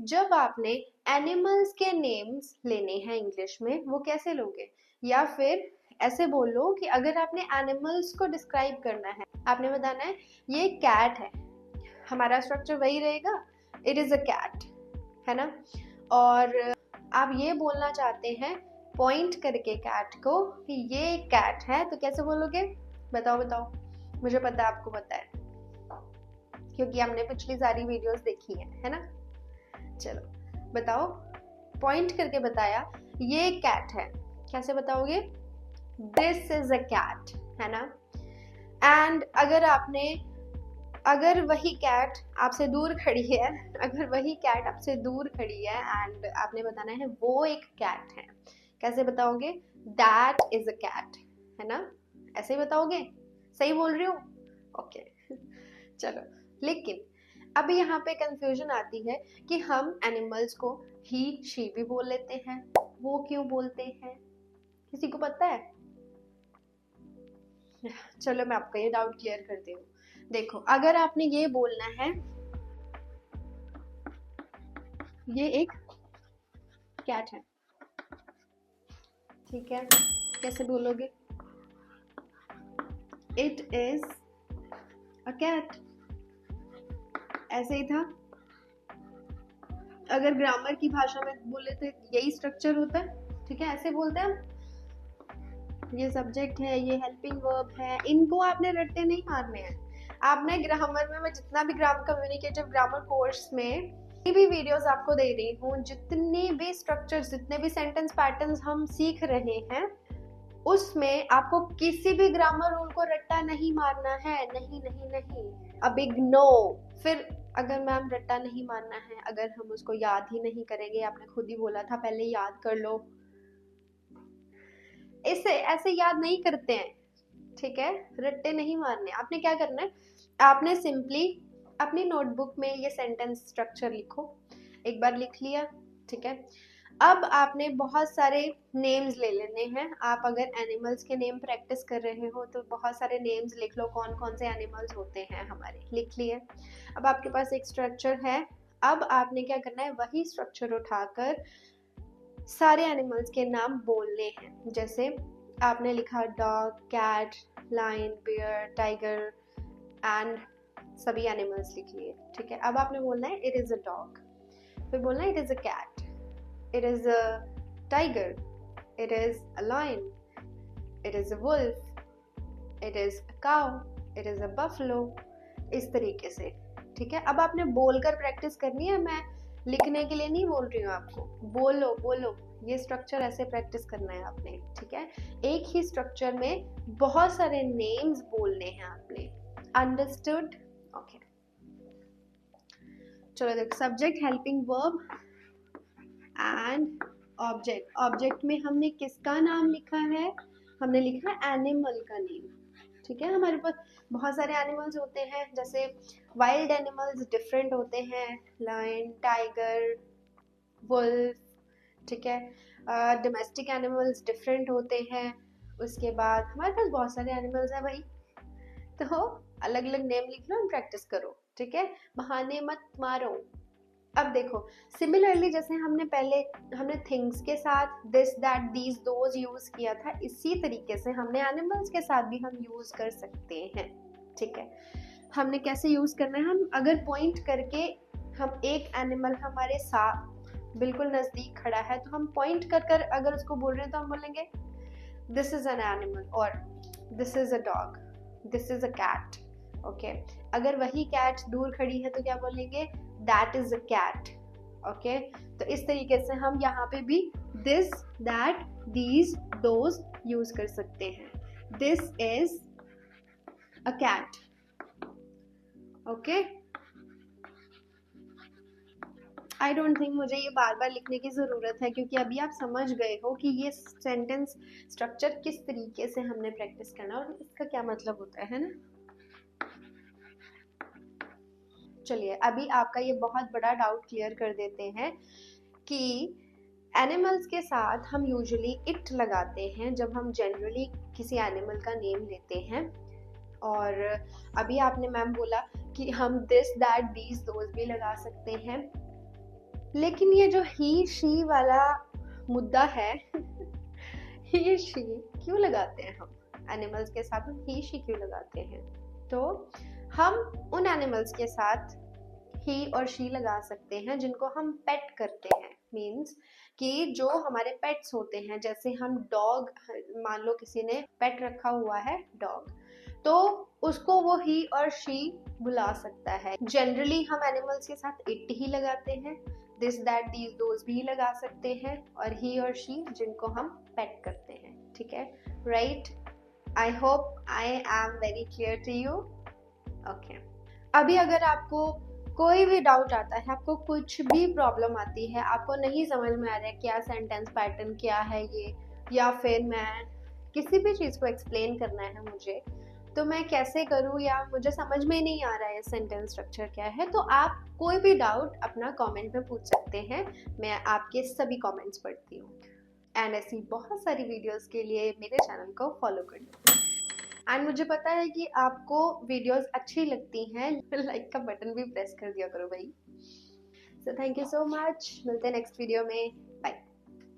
जब आपने एनिमल्स के नेम्स लेने हैं इंग्लिश में, वो कैसे लोगे? या फिर ऐसे बोलो कि अगर आपने एनिमल्स को डिस्क्राइब करना है, आपने बताना है ये कैट है, हमारा स्ट्रक्चर वही रहेगा, इट इज अ कैट, है ना। और आप ये बोलना चाहते हैं पॉइंट करके कैट को कि ये एक कैट है, तो कैसे बोलोगे? बताओ बताओ, मुझे पता है आपको पता है, क्योंकि हमने पिछली सारी वीडियोस देखी है ना। चलो बताओ, पॉइंट करके बताया ये कैट है, कैसे बताओगे? दिस इज अ कैट, है ना। एंड अगर वही कैट आपसे दूर खड़ी है, अगर वही कैट आपसे दूर खड़ी है एंड आपने बताना है वो एक कैट है, कैसे बताओगे? दैट इज अ कैट, है ना। ऐसे ही बताओगे? सही बोल रही हूँ? ओके चलो, लेकिन अभी यहाँ पे कंफ्यूजन आती है कि हम एनिमल्स को ही शी भी बोल लेते हैं, वो क्यों बोलते हैं? किसी को पता है? चलो मैं आपका ये डाउट क्लियर करती हूँ। देखो, अगर आपने ये बोलना है ये एक कैट है, ठीक है, कैसे बोलोगे? इट इज अ कैट, ऐसे ही था। अगर ग्रामर की भाषा में बोले तो यही स्ट्रक्चर होता है, ठीक है, ऐसे बोलते हैं हम। ये सब्जेक्ट है, ये हेल्पिंग वर्ब है, इनको आपने रट्टे नहीं मारने हैं। आपने ग्रामर में, मैं जितना भी कम्युनिकेटिव ग्रामर कोर्स में भी वीडियोस आपको दे रही हूँ, जितने भी स्ट्रक्चर्स, जितने भी सेंटेंस पैटर्न्स हम सीख रहे हैं, उसमें आपको किसी भी ग्रामर रूल को रट्टा नहीं मारना है। नहीं नहीं नहीं, अ बिग नो। फिर अगर मैम रट्टा नहीं मारना है, अगर हम उसको याद ही नहीं करेंगे, आपने खुद ही बोला था पहले याद कर लो, इसे ऐसे याद नहीं करते हैं, ठीक है। रट्टे नहीं मारने। आपने क्या करना है, आपने सिंपली अपनी नोटबुक में ये सेंटेंस स्ट्रक्चर लिखो, एक बार लिख लिया, ठीक है। अब आपने बहुत सारे नेम्स ले लेने हैं। आप अगर एनिमल्स के नेम प्रैक्टिस कर रहे हो तो बहुत सारे नेम्स लिख लो, कौन कौन से एनिमल्स होते हैं हमारे, लिख लिए। अब आपके पास एक स्ट्रक्चर है। अब आपने क्या करना है, वही स्ट्रक्चर उठाकर सारे एनिमल्स के नाम बोलने हैं। जैसे आपने लिखा dog, cat, lion, bear, tiger and सभी एनिमल्स लिख लिए, ठीक है। अब आपने बोलना है इट इज अ डॉग, फिर बोलना है it is a cat, it is a tiger, it is a lion, it is a wolf, it is a cow, it is a buffalo, इस तरीके से, ठीक है। अब आपने बोलकर प्रैक्टिस करनी है, मैं लिखने के लिए नहीं बोल रही हूँ आपको, बोलो बोलो, ये स्ट्रक्चर ऐसे प्रैक्टिस करना है आपने, ठीक है। एक ही स्ट्रक्चर में बहुत सारे नेम्स बोलने हैं आपने, अंडरस्टूड? ओके, चलो देखो, subject, helping verb and object. Object में हमने किसका नाम लिखा है? हमने लिखा है एनिमल का नेम, ठीक है। हमारे पास बहुत सारे एनिमल्स होते हैं, जैसे वाइल्ड एनिमल्स डिफरेंट होते हैं, लायन, टाइगर, वुल्फ, ठीक है। डोमेस्टिक एनिमल्स डिफरेंट होते हैं। उसके बाद हमारे पास बहुत सारे एनिमल्स हैं भाई, तो अलग अलग नेम लिख लो और प्रैक्टिस करो, ठीक है, बहाने मत मारो। अब देखो, सिमिलरली जैसे हमने थिंग्स के साथ this, that, these, those use किया था, इसी तरीके से हमने एनिमल्स के साथ भी हम यूज कर सकते हैं, ठीक है। हमने कैसे यूज करना है, हम अगर पॉइंट करके, हम एक एनिमल हमारे साथ बिल्कुल नजदीक खड़ा है, तो हम पॉइंट कर कर अगर उसको बोल रहे हैं तो हम बोलेंगे दिस इज एन एनिमल, और this is a dog, this is a cat, okay. अगर वही कैट दूर खड़ी है तो क्या बोलेंगे? That is a cat, okay. तो इस तरीके से हम यहाँ पे भी this, that, these, those use कर सकते हैं। This is a cat, okay. I don't think मुझे ये बार बार लिखने की ज़रूरत है, क्योंकि अभी आप समझ गए हो कि ये सेंटेंस स्ट्रक्चर किस तरीके से हमने प्रैक्टिस करना और इसका क्या मतलब होता है ना। चलिए, अभी आपका ये बहुत बड़ा डाउट क्लियर कर देते हैं कि एनिमल्स के साथ हम यूजुअली इट लगाते हैं जब हम जनरली किसी एनिमल का नेम लेते हैं। और अभी आपने मैम बोला कि हम दिस, दैट, दीज, दोज भी लगा सकते हैं, लेकिन ये जो ही शी वाला मुद्दा है ही शी क्यों लगाते हैं हम एनिमल्स के साथ, हम ही शी क्यों लगाते हैं? तो हम उन एनिमल्स के साथ ही और शी लगा सकते हैं जिनको हम पेट करते हैं। मीन्स कि जो हमारे पेट्स होते हैं, जैसे हम डॉग, मान लो किसी ने पेट रखा हुआ है डॉग, तो उसको वो ही और शी बुला सकता है। जनरली हम एनिमल्स के साथ इट ही लगाते हैं, दिस दैट दीज दोज भी लगा सकते हैं, और ही और शी जिनको हम पेट करते हैं। ठीक है, right? I hope I am very clear to you. Okay, अभी अगर आपको कोई भी डाउट आता है, आपको कुछ भी प्रॉब्लम आती है, आपको नहीं समझ में आ रहा है क्या सेंटेंस पैटर्न क्या है ये, या फिर मैं किसी भी चीज़ को एक्सप्लेन करना है मुझे, तो मैं कैसे करूँ, या मुझे समझ में नहीं आ रहा है सेंटेंस स्ट्रक्चर क्या है, तो आप कोई भी डाउट अपना कमेंट में पूछ सकते हैं। मैं आपके सभी कमेंट्स पढ़ती हूँ। एंड ऐसी बहुत सारी वीडियोस के लिए मेरे चैनल को फॉलो करिए। एंड मुझे पता है कि आपको वीडियोस अच्छी लगती हैं, लाइक का बटन भी प्रेस कर दिया करो भाई। So thank you so much, मिलते हैं नेक्स्ट वीडियो में।